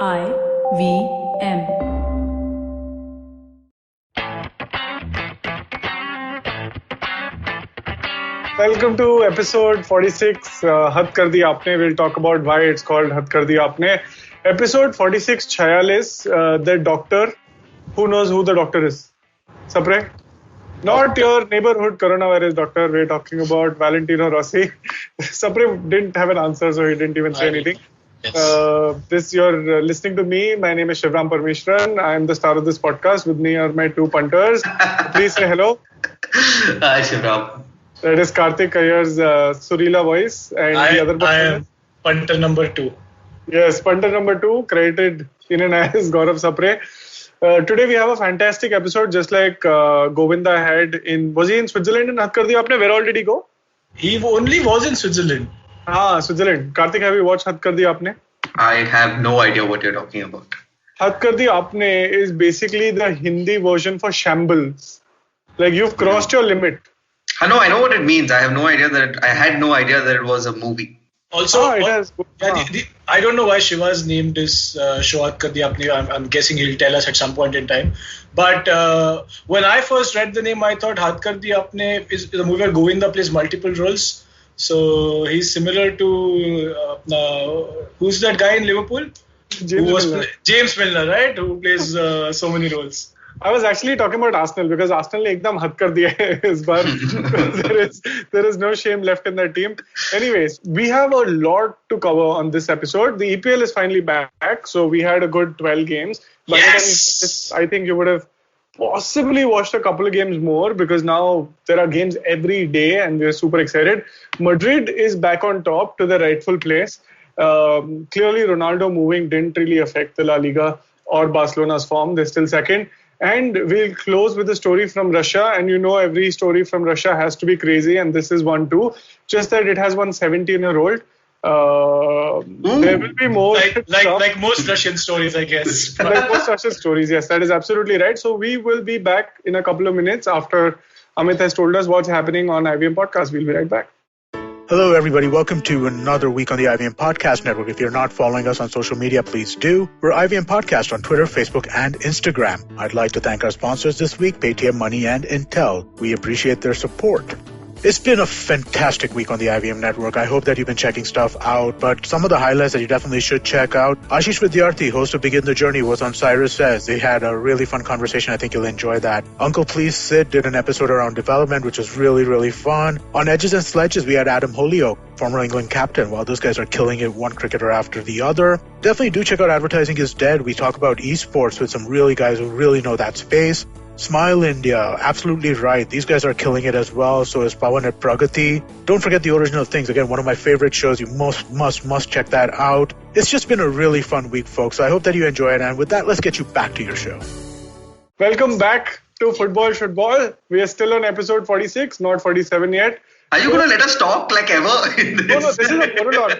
IVM. Welcome to episode 46, Had Kar Diya Aapne. We'll talk about why it's called Had Kar Diya Aapne. Episode 46, 46, the doctor. Who knows who the doctor is? Sapre? Not your neighborhood coronavirus doctor. We're talking about Valentino Rossi. Sapre didn't have an answer, so he didn't even say anything. Yes. You're listening to me. My name is Shivram Parmeshwaran. I'm the star of this podcast. With me are my two punters. Please say hello. Hi, Shivram. That is Karthik Iyengar's Surila voice. And the other I am punter number 2. Yes, punter number 2, credited in and as Gaurav Sapre. Today we have a fantastic episode, just like Govinda had in... Was he in Switzerland in Had Kar Diya Aapne? Where all did he go? He only was in Switzerland. Switzerland. Karthik, have you watched Had Kar Diya Aapne? I have no idea what you're talking about. Had Kar Diya Aapne is basically the Hindi version for shambles. Like, you've crossed your limit. I know what it means. I had no idea that it was a movie. Also, it has. I don't know why Shiva's named this show Had Kar Diya Aapne. I'm guessing he'll tell us at some point in time. But when I first read the name, I thought Had Kar Diya Aapne is a movie where Govinda plays multiple roles. So he's similar to who's that guy in Liverpool? James Milner, right? Who plays so many roles. I was actually talking about Arsenal because Arsenal ne ekdam had kar diya hai is bar. there is no shame left in that team. Anyways, we have a lot to cover on this episode. The EPL is finally back, so we had a good 12 games. But Yes! I think you would have possibly watched a couple of games more because now there are games every day and we're super excited. Madrid is back on top to the rightful place. Clearly, Ronaldo moving didn't really affect the La Liga or Barcelona's form. They're still second. And we'll close with a story from Russia. And you know every story from Russia has to be crazy. And this is one too. Just that it has one 17-year-old. There will be more. Like most Russian stories, I guess. Like most Russian stories, yes. That is absolutely right. So we will be back in a couple of minutes after Amit has told us what's happening on IVM Podcast. We'll be right back. Hello, everybody. Welcome to another week on the IVM Podcast Network. If you're not following us on social media, please do. We're IVM Podcast on Twitter, Facebook, and Instagram. I'd like to thank our sponsors this week, Paytm Money and Intel. We appreciate their support. It's been a fantastic week on the IVM network. I hope that you've been checking stuff out, but some of the highlights that you definitely should check out. Ashish Vidyarthi, host of Begin the Journey, was on Cyrus Says. They had a really fun conversation. I think you'll enjoy that. Uncle Please Sid did an episode around development, which was really, really fun. On Edges and Sledges, we had Adam Holyoke, former England captain. While those guys are killing it, one cricketer after the other. Definitely do check out Advertising is Dead. We talk about esports with some really guys who really know that space. Smile India, absolutely right. These guys are killing it as well. So is Pawan at Pragati. Don't forget The Original Things. Again, one of my favorite shows. You must check that out. It's just been a really fun week, folks. So I hope that you enjoy it. And with that, let's get you back to your show. Welcome back to Football Should Ball. We are still on episode 46, not 47 yet. Are you going to let us talk like ever in this? No, this is a monologue.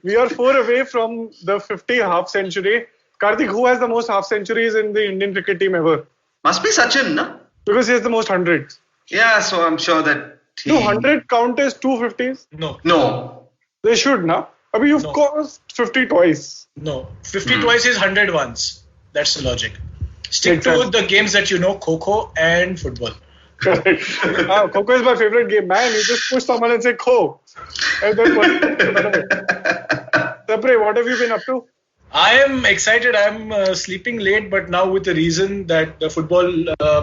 We are 4 away from the 50 half century. Karthik, who has the most half centuries in the Indian cricket team ever? Must be Sachin, no? Because he has the most hundreds. Yeah, so I'm sure that 200 count as 250s? No. They should, no? I mean, you've crossed 50 twice. No. 50 twice is 100 once. That's the logic. Stick to the games that you know, Kho and football. Correct. Kho is my favorite game, man. You just push someone and say Kho. And then Sapre, what have you been up to? I am excited. I'm sleeping late, but now with the reason that the football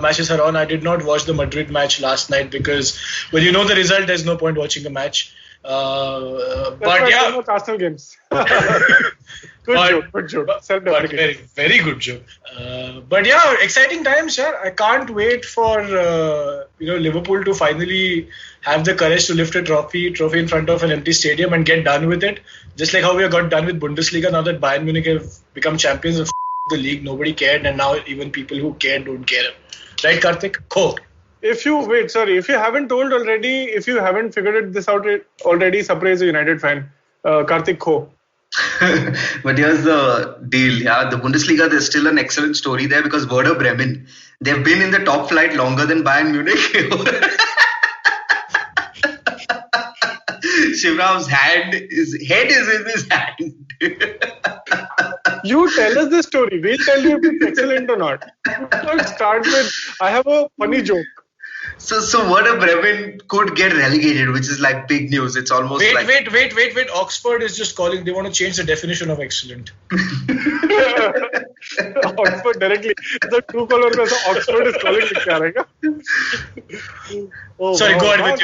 matches are on, I did not watch the Madrid match last night because when you know the result, there's no point watching the match. But yeah, Arsenal games. Good joke. But very good joke. But yeah, exciting times, yeah. I can't wait for Liverpool to finally have the courage to lift a trophy in front of an empty stadium and get done with it. Just like how we got done with Bundesliga. Now that Bayern Munich have become champions of the league, nobody cared, and now even people who cared don't care. Right, Karthik? Kho. If you haven't told already, if you haven't figured this out already, Sapre is a United fan. Karthik Kho. But here's the deal. Yeah, the Bundesliga, there's still an excellent story there because Werder Bremen, they've been in the top flight longer than Bayern Munich. Shivram's head is in his hand. You tell us the story. We'll tell you if it's excellent or not. Let's start with, I have a funny joke. So Werder Bremen could get relegated, which is like big news. It's almost wait. Oxford is just calling. They want to change the definition of excellent. Oxford directly. The true color में so Oxford is calling लिख के आ रहेगा. Sorry, go ahead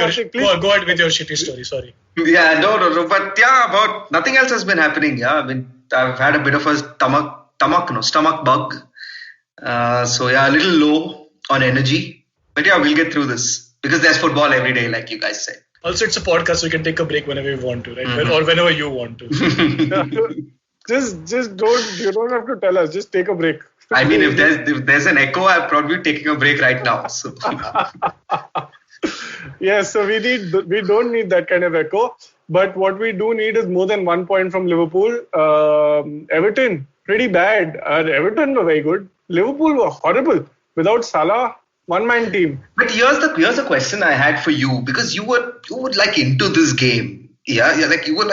with your shitty story. Sorry. Yeah, no. But yeah, about nothing else has been happening. Yeah, I mean, I've had a bit of a stomach bug. So yeah, a little low on energy. But yeah, we'll get through this because there's football every day, like you guys said. Also, it's a podcast, so we can take a break whenever we want to, right? Or whenever you want to. Just don't. You don't have to tell us. Just take a break. I mean, if there's an echo, I'm probably taking a break right now. So. Yeah, so we don't need that kind of echo. But what we do need is more than 1 point from Liverpool. Everton, pretty bad. Everton were very good. Liverpool were horrible without Salah. One-man team. But here's the question I had for you, because you were like into this game. Yeah, like you were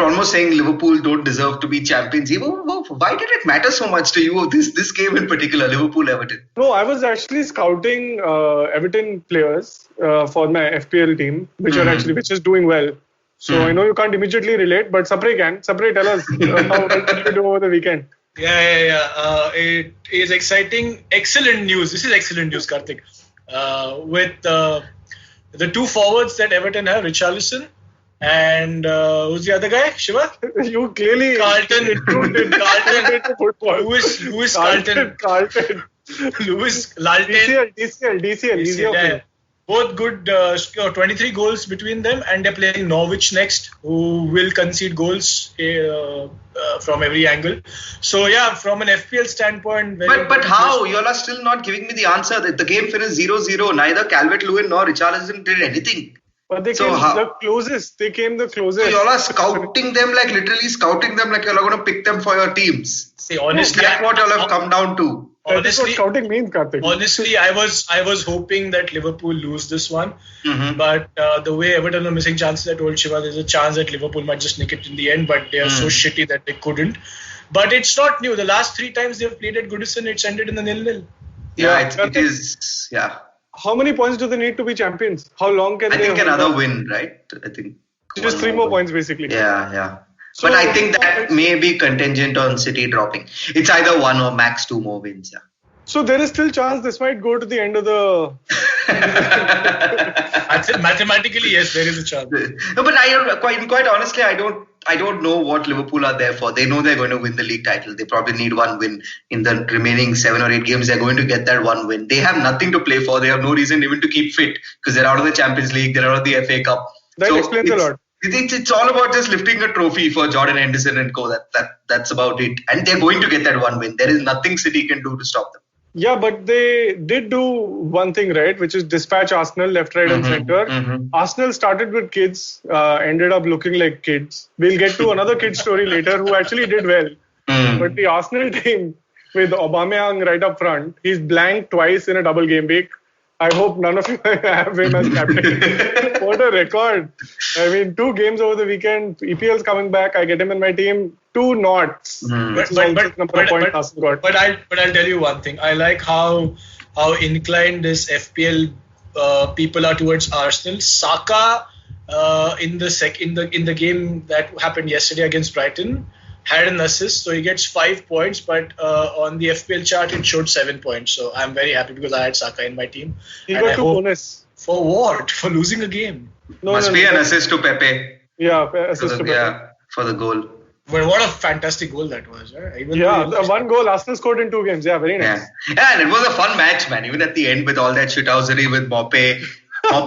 almost saying Liverpool don't deserve to be champions. Why did it matter so much to you, this game in particular, Liverpool-Everton? No, I was actually scouting Everton players for my FPL team, which is doing well. So I know you can't immediately relate, but Sapre can. Sapre, tell us how did you do over the weekend? Yeah. It is exciting. Excellent news. This is excellent news, Karthik. With the two forwards that Everton have, Richarlison and who's the other guy? Shiva? You clearly Carlton. Football. Who is Carlton? Carlton. Lewis Lalton. DCL. Yeah. Both good, 23 goals between them, and they're playing Norwich next, who will concede goals from every angle. So yeah, from an FPL standpoint, but how? You all are still not giving me the answer. The game finished 0-0. Neither Calvert-Lewin nor Richarlison did anything. But they came the closest. So you all are scouting them, like literally scouting them, like you're going to pick them for your teams. See, honestly, that's what you all have come down to. That's what scouting means, Karthik. Honestly, I was hoping that Liverpool lose this one, but the way Everton are missing chances, I told Shiva there's a chance that Liverpool might just nick it in the end, but they are so shitty that they couldn't. But it's not new. The last 3 times they've played at Goodison, it's ended in the 0-0. Yeah, it is. Yeah. How many points do they need to be champions? How long can they? I think another win, right? I think just 3 more points, basically. Yeah. So, but I think that may be contingent on City dropping. It's either 1 or max 2 more wins. Yeah. So there is still chance this might go to the end of the. Mathematically, yes, there is a chance. No, but quite honestly, I don't know what Liverpool are there for. They know they're going to win the league title. They probably need 1 win in the remaining 7 or 8 games. They're going to get that 1 win. They have nothing to play for. They have no reason even to keep fit because they're out of the Champions League. They're out of the FA Cup. That explains a lot. It's all about just lifting a trophy for Jordan Henderson and co. That's about it. And they're going to get that 1 win. There is nothing City can do to stop them. Yeah, but they did do one thing right, which is dispatch Arsenal left, right, and center. Arsenal started with kids, ended up looking like kids. We'll get to another kid story later who actually did well. But the Arsenal team with Aubameyang right up front, he's blanked twice in a double game week. I hope none of you have him as captain. What a record. I mean, 2 games over the weekend. EPL's coming back. I get him in my team. 2 knots. But I'll tell you one thing. I like how inclined this FPL people are towards Arsenal. Saka in the game that happened yesterday against Brighton had an assist, so he gets 5 points, but on the FPL chart it showed 7 points. So I'm very happy because I had Saka in my team. He got 2 bonus. For what? For losing a game? Must be an assist to Pepe. Yeah, assist to Pepe. Yeah, for the goal. But what a fantastic goal that was. Right? The 1 goal Arsenal scored in 2 games. Yeah, very nice. Yeah, and it was a fun match, man. Even at the end with all that shithousery with Mope. How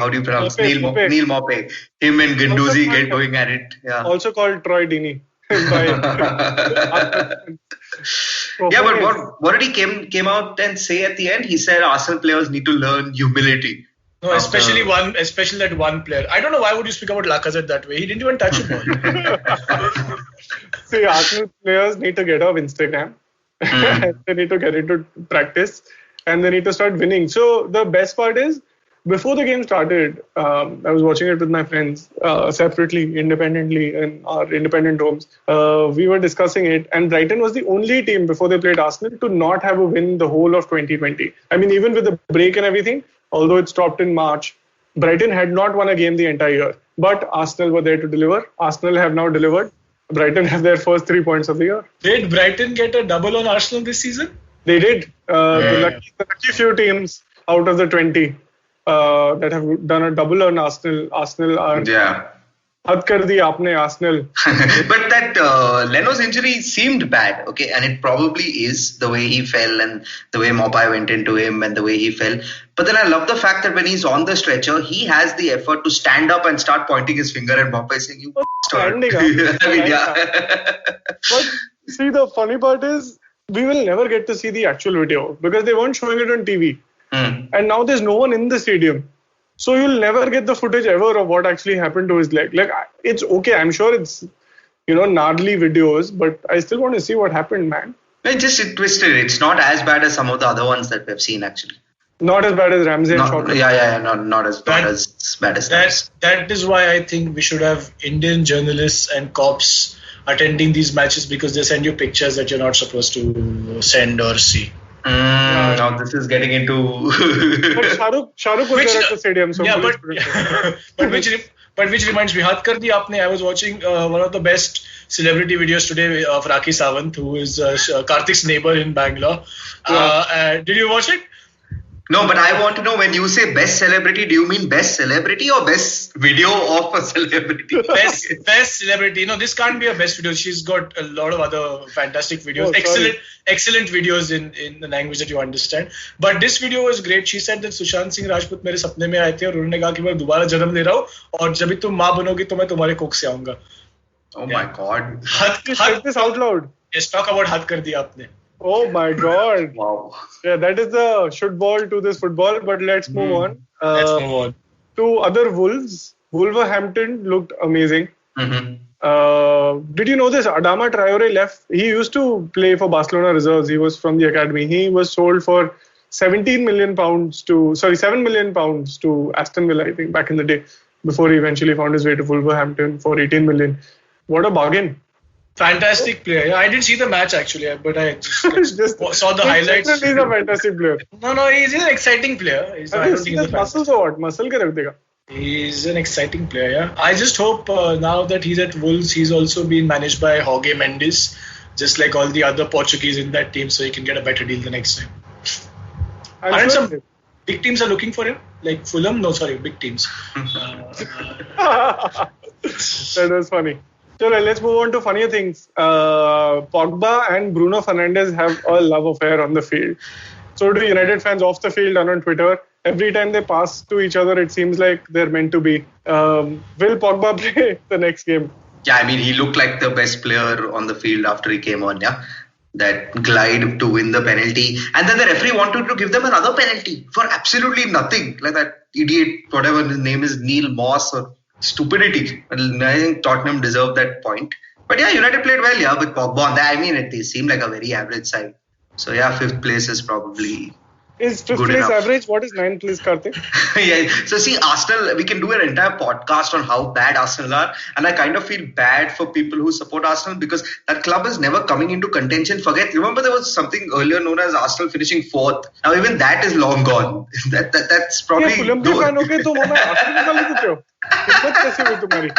do you pronounce? Neil Mope. Him and Guendouzi going at it. Yeah. Also called Troy Deeney. Yeah, but what did he came out and say at the end? He said Arsenal players need to learn humility. No, especially that one player. I don't know why would you speak about Lacazette that way. He didn't even touch a ball. See, Arsenal players need to get off Instagram. They need to get into practice and they need to start winning. So the best part is before the game started, I was watching it with my friends separately, independently, in our independent homes. We were discussing it, and Brighton was the only team before they played Arsenal to not have a win the whole of 2020. I mean, even with the break and everything, although it stopped in March, Brighton had not won a game the entire year. But Arsenal were there to deliver. Arsenal have now delivered. Brighton have their first 3 points of the year. Did Brighton get a double on Arsenal this season? They did. The lucky few teams out of the 20 that have done a double on Arsenal. Arsenal are. Yeah. Had kar diya aapne Arsenal. But that Leno's injury seemed bad, okay, and it probably is the way he fell and the way Maupay went into him and the way he fell. But then I love the fact that when he's on the stretcher, he has the effort to stand up and start pointing his finger at Maupay saying, "You standing up." I mean, yeah. But see, the funny part is we will never get to see the actual video because they weren't showing it on TV, and now there's no one in the stadium. So you'll never get the footage ever of what actually happened to his leg. Like, it's okay. I'm sure it's, gnarly videos, but I still want to see what happened, man. It twisted. It's not as bad as some of the other ones that we've seen, actually. Not as bad as Ramsey and Shawcross. Not as bad as that. That is why I think we should have Indian journalists and cops attending these matches, because they send you pictures that you're not supposed to send or see. Now this is getting into. But Shahrukh was there at the stadium, so yeah, but which reminds me, Hath Kar Diya Aapne. I was watching one of the best celebrity videos today of Rakhi Sawant, who is Karthik's neighbor in Bangalore. Did you watch it? No, but I want to know, when you say best celebrity, do you mean best celebrity or best video of a celebrity? Best celebrity. No, this can't be a best video. She's got a lot of other fantastic videos. Excellent videos in the language that you understand. But this video was great. She said that Sushant Singh Rajput मेरे सपने में आए थे और उन्होंने कहा कि मैं दोबारा जन्म ले रहा हूँ और जब भी तुम माँ बनोगी तो मैं तुम्हारे कोख से आऊँगा. Oh my God. Say this out loud. Yes, talk about Hath Kar Diya Aapne. Oh my God. Wow. Yeah, that is the should ball to this football, but let's move on. Let's move on. To other Wolves. Wolverhampton looked amazing. Did you know this? Adama Traore left. He used to play for Barcelona reserves. He was from the academy. He was sold for £7 million to Aston Villa, I think, back in the day, before he eventually found his way to Wolverhampton for 18 million. What a bargain. Fantastic player. I didn't see the match actually, but I just saw the highlights. He's a fantastic player. No, he's an exciting player. I don't think he's a muscles or what? Muscle ke rakh dega. He's an exciting player, yeah. I just hope now that he's at Wolves, he's also been managed by Jorge Mendes, just like all the other Portuguese in that team, so he can get a better deal the next time. Aren't some big teams are looking for him? Like Fulham? No, sorry, big teams. That was funny. So let's move on to funnier things. Pogba and Bruno Fernandes have a love affair on the field. So do United fans off the field and on Twitter. Every time they pass to each other, it seems like they're meant to be. Will Pogba play the next game? Yeah, I mean, he looked like the best player on the field after he came on, yeah. That glide to win the penalty. And then the referee wanted to give them another penalty for absolutely nothing. Like that idiot, whatever his name is, Neil Moss or stupidity. I think Tottenham deserved that point. But yeah, United played well, yeah, with Pogba on that. I mean, they seemed like a very average side. So yeah, 5th place is probably Is 5th place enough. average? What is 9th place, Karthik? Yeah. So see, Arsenal, we can do an entire podcast on how bad Arsenal are. And I kind of feel bad for people who support Arsenal because that club is never coming into contention. Remember there was something earlier known as Arsenal finishing 4th. Now even that is long gone. That's probably... Yeah, Fulham के fan हो गए तो हमें Arsenal निकाल देते हो. हिम्मत कैसे हुई तुम्हारी?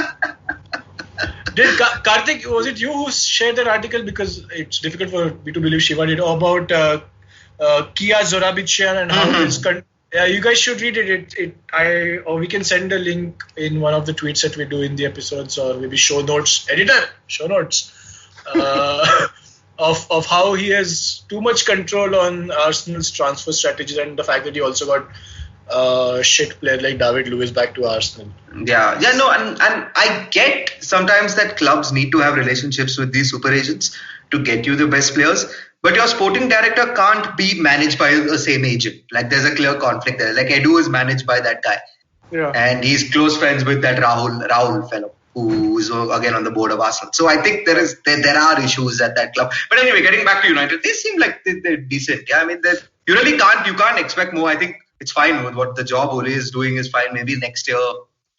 Did Karthik, was it you who shared that article, because it's difficult for me to believe Shiva did, about Kia Zorabitshian and how it's you guys should read it. Or we can send a link in one of the tweets that we do in the episodes, or maybe show notes of how he has too much control on Arsenal's transfer strategies and the fact that he also got shit player like David Luiz back to Arsenal. And I get sometimes that clubs need to have relationships with these super agents to get you the best players, but your sporting director can't be managed by the same agent. Like there's a clear conflict there. Like Edu is managed by that guy, and he's close friends with that Rahul fellow who's again on the board of Arsenal. So I think there are issues at that club. But anyway, getting back to United, they seem like they're decent. Yeah, I mean you can't expect more. I think it's fine with what the job Ole is doing is fine. Maybe next year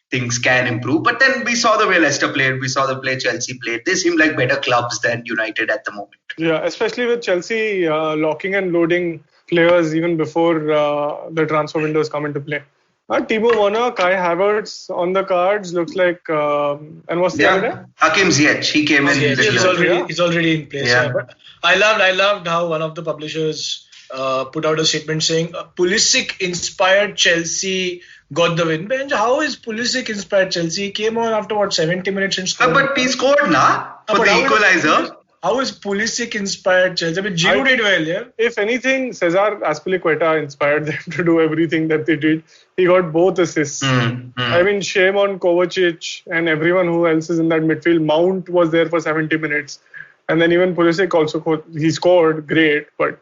things can improve. But then we saw the way Leicester played. We saw the play Chelsea played. They seem like better clubs than United at the moment. Yeah, especially with Chelsea locking and loading players even before the transfer windows come into play. Timo Werner, Kai Havertz on the cards looks like, and what's the other guy? Hakim Ziyech, he came in. He's already in place. Yeah. But I loved how one of the publishers put out a statement saying Pulisic inspired Chelsea got the win. Benj, how is Pulisic inspired Chelsea? He came on after 70 minutes and scored. But he scored for the equalizer. How is Pulisic inspired Chelsea? I mean, Giroud did well, yeah. If anything, Cesar Azpilicueta inspired them to do everything that they did. He got both assists. I mean, shame on Kovacic and everyone who else is in that midfield. Mount was there for 70 minutes. And then even Pulisic also, he scored great, but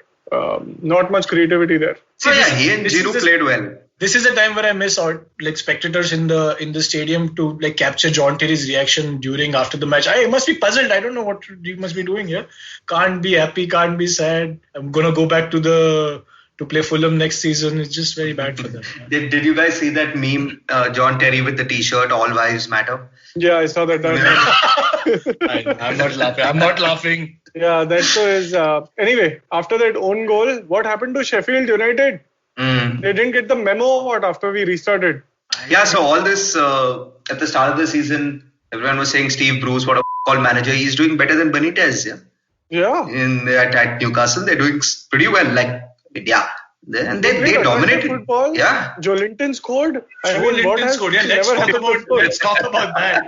not much creativity there. So he and Giroud played well. This is a time where I miss out like spectators in the stadium to like capture John Terry's reaction after the match. I must be puzzled. I don't know what you must be doing here. Can't be happy, can't be sad. I'm gonna go back to play Fulham next season. It's just very bad for them. Did you guys see that meme? John Terry with the T-shirt, "All Lives Matter." Yeah, I saw that. I'm not laughing. Yeah, that show is. Anyway, after that own goal, what happened to Sheffield United? They didn't get the memo after we restarted. Yeah, so all this at the start of the season, everyone was saying Steve Bruce, what a call manager. He's doing better than Benitez. Yeah. At Newcastle, they're doing pretty well. And they dominated. Football. Yeah. Joelinton scored. Joelinton scored. Yeah, let's talk about that.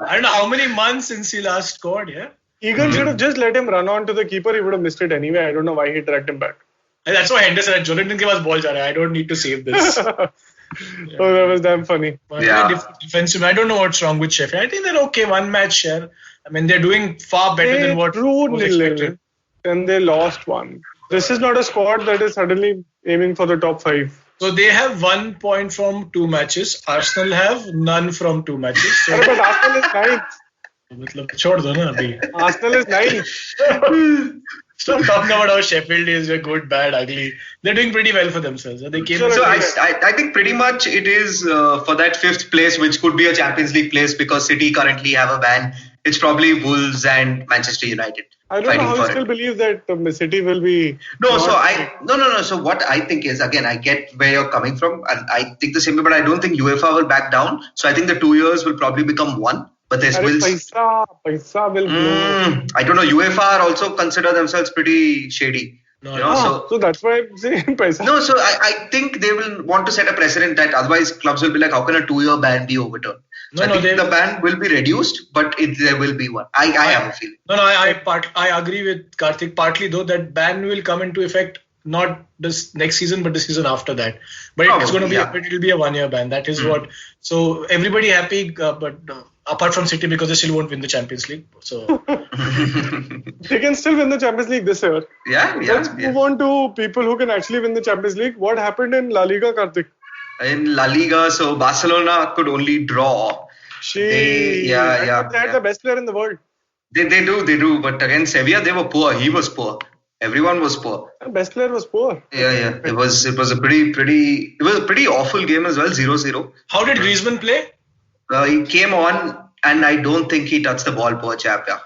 I don't know how many months since he last scored. Yeah. Egan should have just let him run on to the keeper. He would have missed it anyway. I don't know why he dragged him back. And that's why Henderson said, Joelinton ke paas ball ja raha hai. I don't need to save this. Oh, that was damn funny. Defensive. I don't know what's wrong with Sheffield. I think they're okay. One match share. I mean, they're doing far better than what was expected. And they lost one. This is not a squad that is suddenly aiming for the top 5. So they have 1 point from 2 matches. Arsenal have none from 2 matches. So but Arsenal is 9th. Chhod do na abhi. Arsenal is 9th. Stop talking about how Sheffield is good, bad, ugly. They're doing pretty well for themselves. They came. So I think pretty much it is for that 5th place, which could be a Champions League place because City currently have a ban. It's probably Wolves and Manchester United. I don't know how you still believe that City will be. No. So what I think is, again, I get where you're coming from, and I think the same way, but I don't think UEFA will back down. So I think the 2 years will probably become 1. But there's Paisa will blow. I don't know. UEFA also consider themselves pretty shady. So that's why I'm saying Paisa. No, so I think they will want to set a precedent that otherwise clubs will be like, how can a 2-year ban be overturned? So I think the ban will be reduced, but there will be one. I have a feeling. I agree with Karthik partly though that ban will come into effect not this next season but the season after that. But it's going to be it will be a 1-year ban. That is what. So everybody happy, but apart from City because they still won't win the Champions League. So they can still win the Champions League this year. Let's move on to people who can actually win the Champions League. What happened in La Liga, Karthik? In La Liga, so Barcelona could only draw. They had the best player in the world. They do. But against Sevilla, they were poor. He was poor. Everyone was poor. The best player was poor. Yeah. It was a pretty awful game as well. 0-0. How did Griezmann play? He came on, and I don't think he touched the ball. Poor chap. Yeah.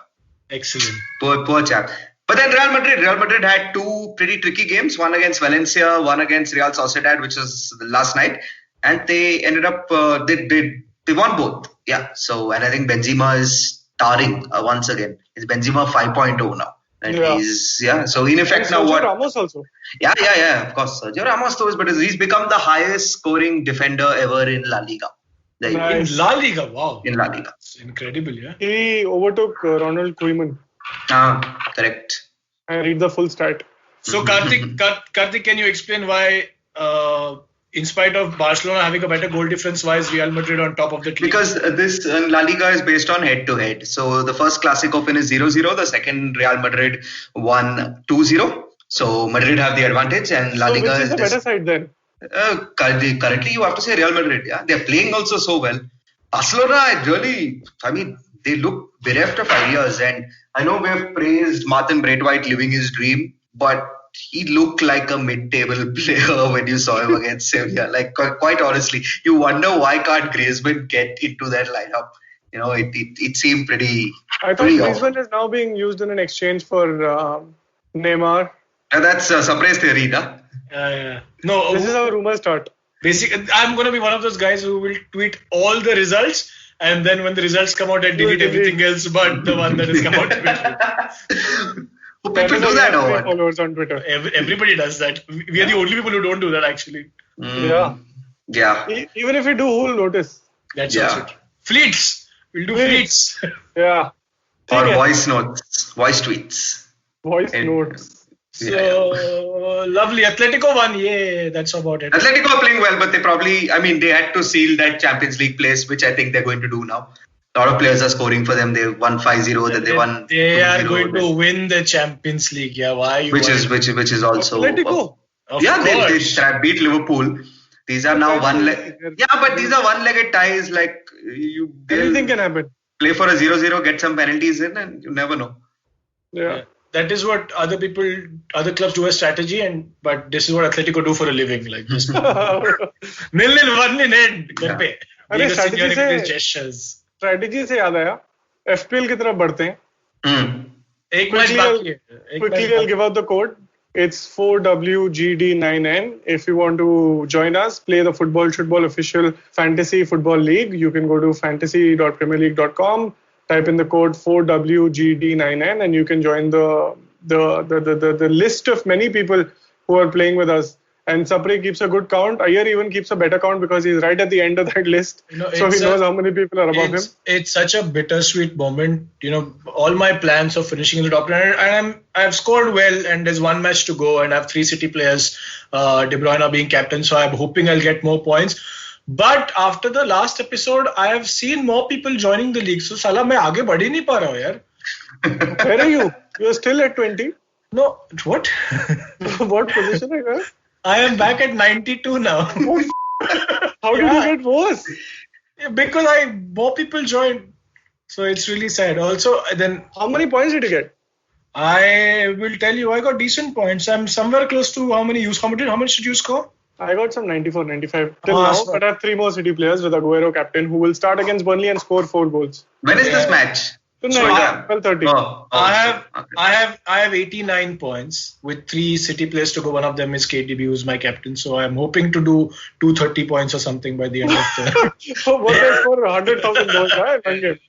Excellent. Poor chap. But then Real Madrid had 2 pretty tricky games. One against Valencia, one against Real Sociedad, which was last night, and they ended up they won both. Yeah. So and I think Benzema is starring once again. It's Benzema 5.0 now. And so in effect now what? Ramos also. Yeah. Of course, Sergio Ramos too, but he's become the highest scoring defender ever in La Liga. Nice. In La Liga, wow. In La Liga. It's incredible, yeah. He overtook Ronald Koeman. Correct. I read the full stat. So Karthik, can you explain why, in spite of Barcelona having a better goal difference, why is Real Madrid on top of the league? Because this La Liga is based on head-to-head. So the first Clásico finish 0-0, the second Real Madrid won 2-0. So Madrid have the advantage, and La Liga is the better side then. Currently, you have to say Real Madrid. Yeah, they're playing also so well. Barcelona, they look bereft of ideas, and I know we have praised Martin Braithwaite living his dream, but he looked like a mid-table player when you saw him against Sevilla. Like, quite honestly, you wonder why can't Griezmann get into that lineup? It seemed pretty. I thought Griezmann is now being used in an exchange for Neymar. That's Sapre's theory, na? Yeah. No, this is how rumors start. Basically, I'm going to be one of those guys who will tweet all the results, and then when the results come out, I delete everything else but the one that has come out. People do that, or followers on Twitter. Everybody does that. We are the only people who don't do that, actually. Yeah. Even if we do, who will notice? That's also true. Fleets. We'll do fleets. Yeah. Or voice notes, voice tweets. Voice notes. So lovely. Atletico won. Yeah, that's about it. Atletico are playing well, but they had to seal that Champions League place, which I think they're going to do now. A lot of players are scoring for them. They won 5-0, then they won. They are going to win the Champions League. Yeah, why? Which is also. Atletico. They beat Liverpool. These are now but these are one-legged ties. Like anything can happen. Play for a 0-0, get some penalties in, and you never know. Yeah. That is what other clubs do as strategy, but this is what Atletico do for a living. Like just 0-0, 1 in end. Strategy से याद आया, FPL की तरफ बढ़ते हैं. Quickly I'll give out the code. It's 4WGD9N. If you want to join us, play the Football official fantasy football league, you can go to fantasy.premierleague.com. Type in the code 4WGD9N and you can join the list of many people who are playing with us. And Sapre keeps a good count. Ayer even keeps a better count because he's right at the end of that list. So he knows how many people are above him. It's such a bittersweet moment. All my plans of finishing in the top 10, and I've scored well, and there's one match to go, and I have 3 City players, De Bruyne being captain, so I'm hoping I'll get more points. But after the last episode, I have seen more people joining the league. So, Salah, मैं आगे बढ़ ही नहीं पा रहा हूँ यार. Where are you? You're still at 20? No, what? What position are you? I am back at 92 now. How did you get worse? Because more people joined. So it's really sad. Also, then how many points did you get? I will tell you, I got decent points. I'm somewhere close to how much did you score? I got some 94, 95 till now, but I have 3 more City players with Aguero captain who will start against Burnley and score 4 goals. When is this match? Tonight, 12:30. I have 89 points with 3 City players to go. One of them is KDB, who's my captain. So I'm hoping to do 230 points or something by the end of the. What they score 100,000 goals, right? One game.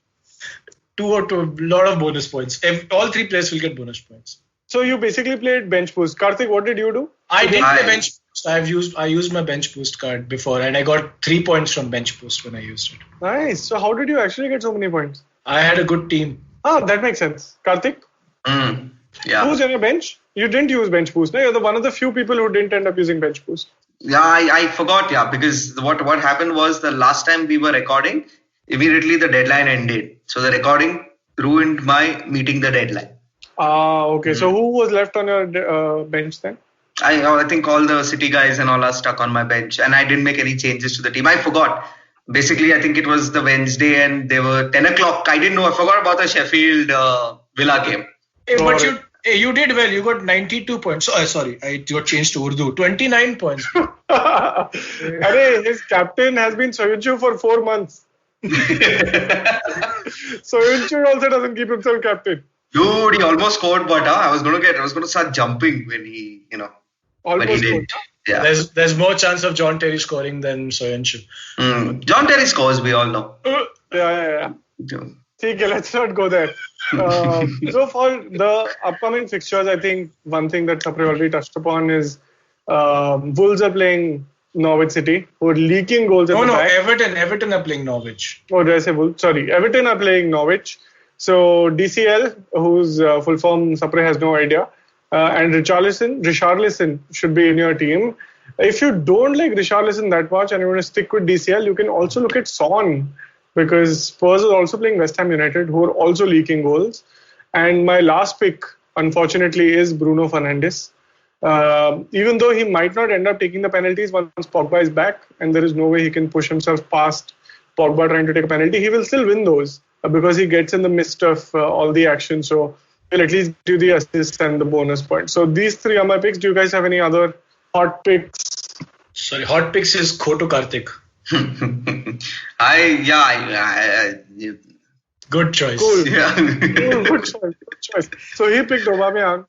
A lot of bonus points. All 3 players will get bonus points. So you basically played bench boost. Karthik, what did you do? I did play bench boost. I used my bench boost card before, and I got 3 points from bench boost when I used it. Nice. So how did you actually get so many points? I had a good team. That makes sense. Karthik? Yeah. Who's on your bench? You didn't use bench boost. No? You're one of the few people who didn't end up using bench boost. Yeah, I forgot. Yeah, because what happened was the last time we were recording, immediately the deadline ended. So the recording ruined my meeting the deadline. Okay. So who was left on your bench then? I think all the City guys and all are stuck on my bench, and I didn't make any changes to the team. I forgot. Basically, I think it was the Wednesday and they were 10 o'clock. I didn't know. I forgot about the Sheffield Villa game. But you did well. You got 92 points. Sorry, I got changed to Urdu. 29 points. His captain has been Soyuncu for 4 months. Soyuncu also doesn't keep himself captain. Dude, he almost scored, but I was going to start jumping when he, almost when he did. Yeah. There's more chance of John Terry scoring than Soyuncu. John Terry scores, we all know. Yeah. Okay, let's not go there. So for the upcoming fixtures, I think one thing that Sapre already touched upon is Wolves are playing Norwich City, who are leaking goals at the back. Everton are playing Norwich. Oh, did I say Wolves? Sorry, Everton are playing Norwich. So DCL, whose full form Sapre has no idea, and Richarlison should be in your team. If you don't like Richarlison that much and you want to stick with DCL, you can also look at Son, because Spurs is also playing West Ham United, who are also leaking goals. And my last pick, unfortunately, is Bruno Fernandes. Even though he might not end up taking the penalties once Pogba is back, and there is no way he can push himself past Pogba trying to take a penalty, he will still win those because he gets in the midst of all the action. So will at least do the assist and the bonus point. So these three are my picks. Do you guys have any other hot picks? Sorry, hot picks is Khoto Karthik. Good choice. Cool. Yeah. Good choice. So he picked Aubameyang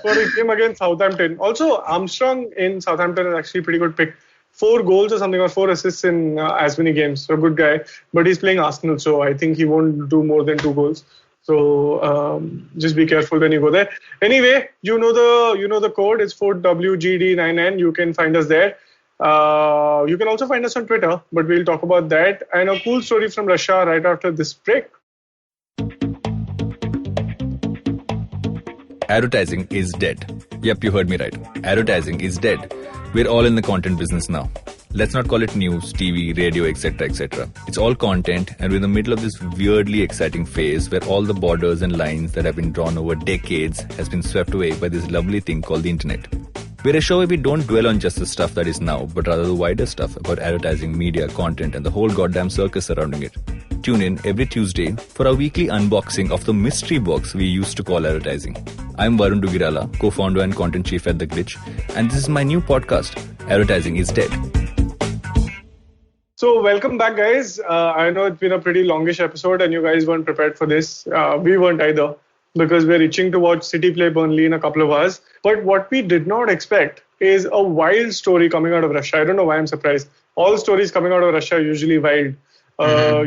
for his game against Southampton. Also, Armstrong in Southampton is actually a pretty good pick. 4 goals or something, or 4 assists in as many games. So good guy. But he's playing Arsenal, so I think he won't do more than 2 goals. So just be careful when you go there. Anyway, you know the code. It's 4WGD9N. You can find us there. You can also find us on Twitter, but we'll talk about that. And a cool story from Russia right after this break. Advertising is dead. Yep, you heard me right. Advertising is dead. We're all in the content business now. Let's not call it news, TV, radio, etc., etc. It's all content, and we're in the middle of this weirdly exciting phase where all the borders and lines that have been drawn over decades has been swept away by this lovely thing called the internet. We're a show where we don't dwell on just the stuff that is now, but rather the wider stuff about advertising, media, content, and the whole goddamn circus surrounding it. Tune in every Tuesday for our weekly unboxing of the mystery box we used to call advertising. I'm Varun Dugirala, co-founder and content chief at The Glitch, and this is my new podcast, Advertising is Dead. So welcome back, guys. I know it's been a pretty longish episode and you guys weren't prepared for this. We weren't either, because we're itching to watch City play Burnley in a couple of hours. But what we did not expect is a wild story coming out of Russia. I don't know why I'm surprised. All stories coming out of Russia are usually wild.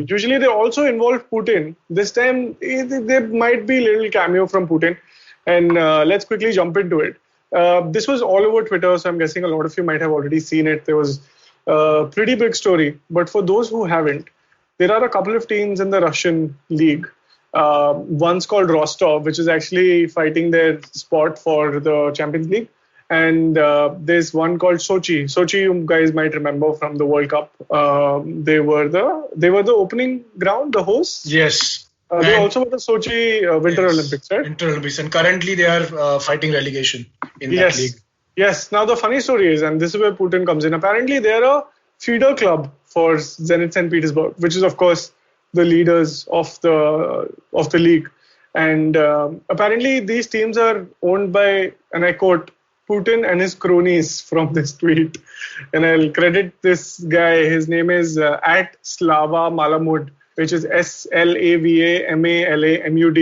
Usually they also involve Putin. This time there might be a little cameo from Putin. And let's quickly jump into it. This was all over Twitter, so I'm guessing a lot of you might have already seen it. There was a pretty big story. But for those who haven't, there are a couple of teams in the Russian league. One's called Rostov, which is actually fighting their spot for the Champions League. And there's one called Sochi. Sochi, you guys might remember from the World Cup. They were the opening ground, the hosts. Yes. They also were the Sochi Winter Olympics, right? Winter Olympics, and currently they are fighting relegation in that league. Yes. Now the funny story is, and this is where Putin comes in. Apparently, they're a feeder club for Zenit St. Petersburg, which is of course the leaders of the league. And apparently, these teams are owned by, and I quote, Putin and his cronies from this tweet. And I'll credit this guy. His name is at Slava Malamud, which is SLAVAMALAMUD,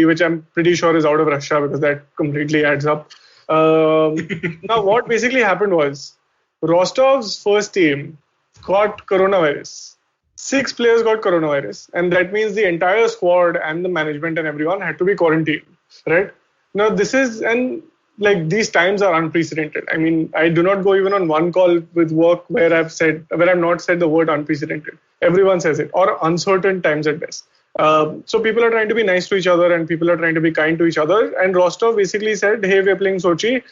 which I'm pretty sure is out of Russia because that completely adds up. Now, what basically happened was Rostov's first team got coronavirus. 6 players got coronavirus, and that means the entire squad and the management and everyone had to be quarantined, right? Now, these times are unprecedented. I mean, I do not go even on one call with work where I've not said the word unprecedented. Everyone says it, or uncertain times at best. So people are trying to be nice to each other and people are trying to be kind to each other. And Rostov basically said, hey, we're playing Sochi.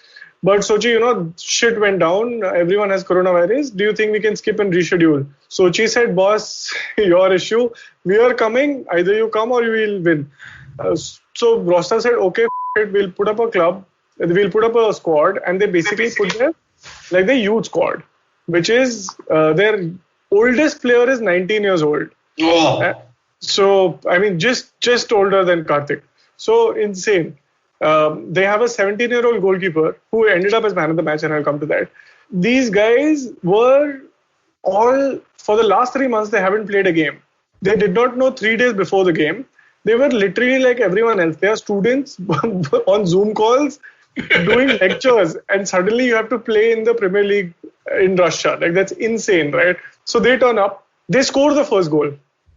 But Sochi, shit went down. Everyone has coronavirus. Do you think we can skip and reschedule? Sochi said, boss, your issue. We are coming. Either you come or you will win. So Rostov said, okay, we'll put up a club. We'll put up a squad. And they basically put the youth squad, which is their oldest player is 19 years old. Oh. So, I mean, just older than Karthik. So insane. They have a 17-year-old goalkeeper who ended up as man of the match, and I'll come to that. These guys were all, for the last 3 months, they haven't played a game. They did not know 3 days before the game. They were literally like everyone else. They are students on Zoom calls doing lectures, and suddenly you have to play in the Premier League in Russia. Like, that's insane, right? So they turn up. They score the first goal.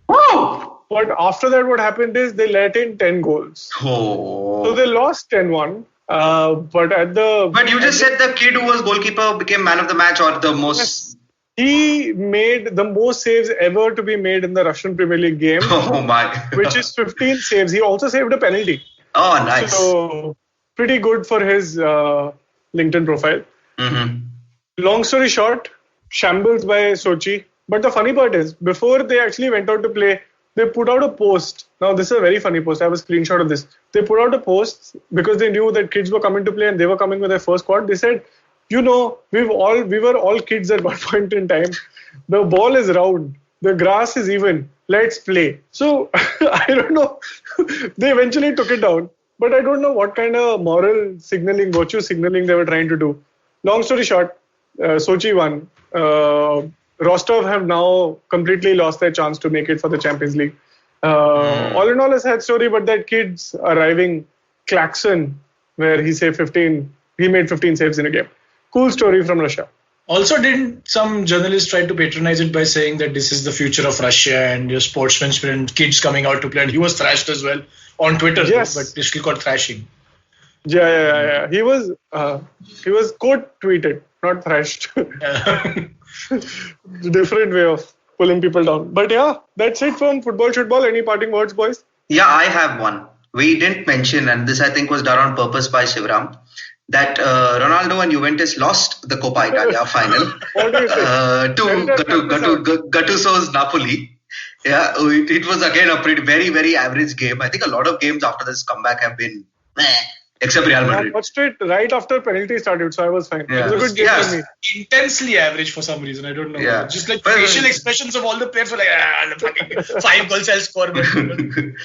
Wow. But after that, what happened is they let in 10 goals. Oh. So they lost 10-1. But you just said the kid who was goalkeeper became man of the match or the most... Yes. He made the most saves ever to be made in the Russian Premier League game. Oh my. Which is 15 saves. He also saved a penalty. Oh, nice. So pretty good for his LinkedIn profile. Mm-hmm. Long story short, shambles by Sochi. But the funny part is, before they actually went out to play, they put out a post. Now, this is a very funny post. I have a screenshot of this. They put out a post because they knew that kids were coming to play and they were coming with their first squad. They said, we were all kids at one point in time. The ball is round. The grass is even. let's play. So I don't know. They eventually took it down, but I don't know what kind of moral signaling, virtue signaling they were trying to do. Long story short, Sochi won. Rostov have now completely lost their chance to make it for the Champions League. All in all, a sad story, but that kid's arriving, Klaxon, where he made 15 saves in a game. Cool story from Russia. Also, didn't some journalists try to patronize it by saying that this is the future of Russia and your sportsmanship and kids coming out to play? And he was thrashed as well on Twitter, Yes. but they still called thrashing. Yeah. He was quote tweeted, not thrashed. Different way of pulling people down. But yeah, that's it from Football. Any parting words, boys? Yeah, I have one. We didn't mention, and this I think was done on purpose by Shivram, that Ronaldo and Juventus lost the Coppa Italia final What do you say? to Gattuso's Napoli. Yeah, it was again a very, very average game. I think a lot of games after this comeback have been meh, except Real I Madrid. watched it right after penalty started, so I was fine. Yeah. It was a good game Yes. for me. Intensely average for some reason. I don't know. Yeah. Just like Well, facial expressions of all the players were like, fucking 5 goals I'll score, but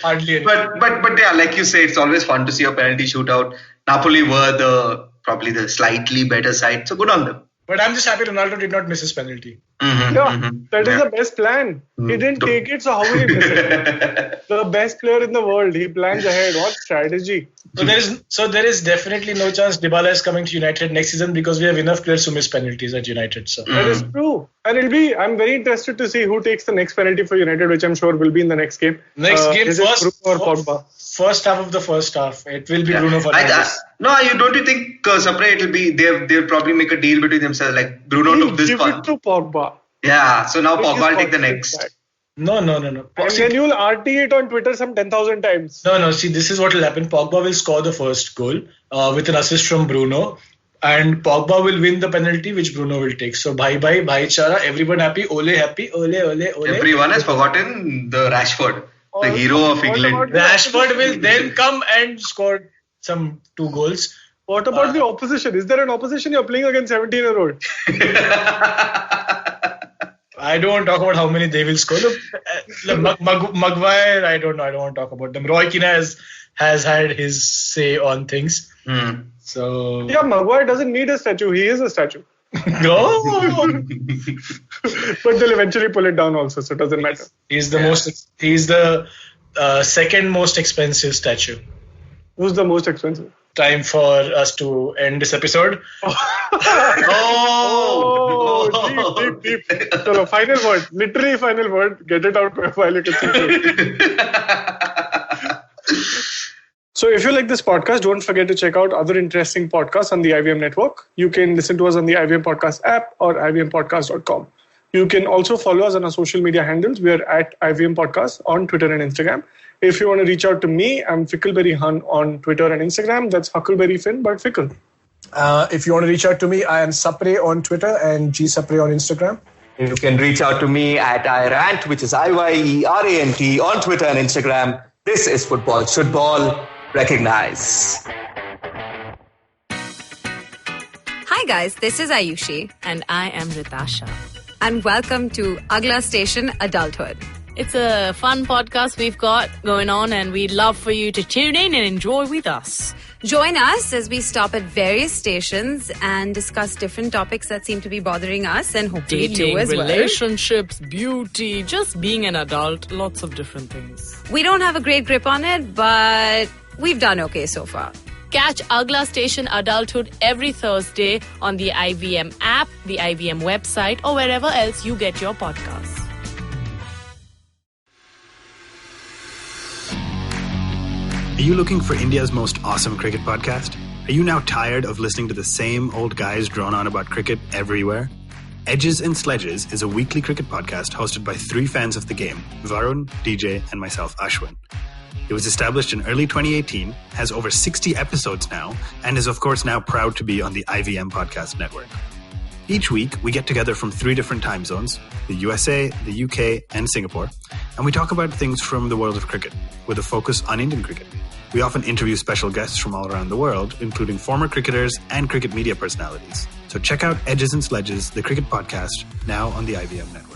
hardly any. But yeah, like you say, it's always fun to see a penalty shootout. Napoli were probably the slightly better side, so good on them. But I'm just happy Ronaldo did not miss his penalty. That is the best plan. He didn't take it, so how will he miss it? The best player in the world. He plans ahead. What strategy? So there is definitely no chance Dybala is coming to United next season because we have enough players who miss penalties at United. So That is true. And I'm very interested to see who takes the next penalty for United, which I'm sure will be in the next game. Is it Bruno or Pogba? First half of the first half, it will be Bruno Fernandes. Don't you think Sapre it'll be they'll probably make a deal between themselves, like Bruno took this Give one. it to Pogba. Yeah, so now Take Pogba will his take the confidence next. back. No. And then you'll RT it on Twitter some 10,000 times. No. See, this is what will happen. Pogba will score the first goal with an assist from Bruno. And Pogba will win the penalty, which Bruno will take. So bhaichara, everyone happy, ole happy, ole. Everyone has forgotten the Rashford, the hero of England. Rashford will then come and score some 2 goals. What about the opposition? Is there an opposition? You're playing against 17-year-old. I don't want to talk about how many they will score. Maguire, I don't know. I don't want to talk about them. Roy Keane has had his say on things. So Yeah, Maguire doesn't need a statue. He is a statue. no, But they'll eventually pull it down also, so it doesn't matter. he's the second most expensive statue. Who's the most expensive? Time for us to end this episode. Deep. Chalo, final word. Literally final word. Get it out while you can think. So if you like this podcast, don't forget to check out other interesting podcasts on the IVM network. You can listen to us on the IVM Podcast app or ivmpodcast.com. You can also follow us on our social media handles. We are at IVM Podcast on Twitter and Instagram. If you want to reach out to me, I'm Fickleberry Hun on Twitter and Instagram. That's Huckleberry Finn, but Fickle. If you want to reach out to me, I am Sapre on Twitter and G Sapre on Instagram. You can reach out to me at IRANT, which is IYERANT on Twitter and Instagram. This is Football Should Ball. Recognize. Hi guys, this is Ayushi. And I am Ritasha. And welcome to Agla Station Adulthood. It's a fun podcast we've got going on, and we'd love for you to tune in and enjoy with us. Join us as we stop at various stations and discuss different topics that seem to be bothering us and hopefully Dating, you as well. relationships, beauty, just being an adult, lots of different things. We don't have a great grip on it, but we've done okay so far. Catch Agla Station Adulthood every Thursday on the IVM app, the IVM website, or wherever else you get your podcasts. Are you looking for India's most awesome cricket podcast? Are you now tired of listening to the same old guys drone on about cricket everywhere? Edges and Sledges is a weekly cricket podcast hosted by 3 fans of the game, Varun, DJ, and myself, Ashwin. It was established in early 2018, has over 60 episodes now, and is of course now proud to be on the IVM Podcast Network. Each week, we get together from 3 different time zones, the USA, the UK, and Singapore, and we talk about things from the world of cricket, with a focus on Indian cricket. We often interview special guests from all around the world, including former cricketers and cricket media personalities. So check out Edges and Sledges, the cricket podcast, now on the IVM Network.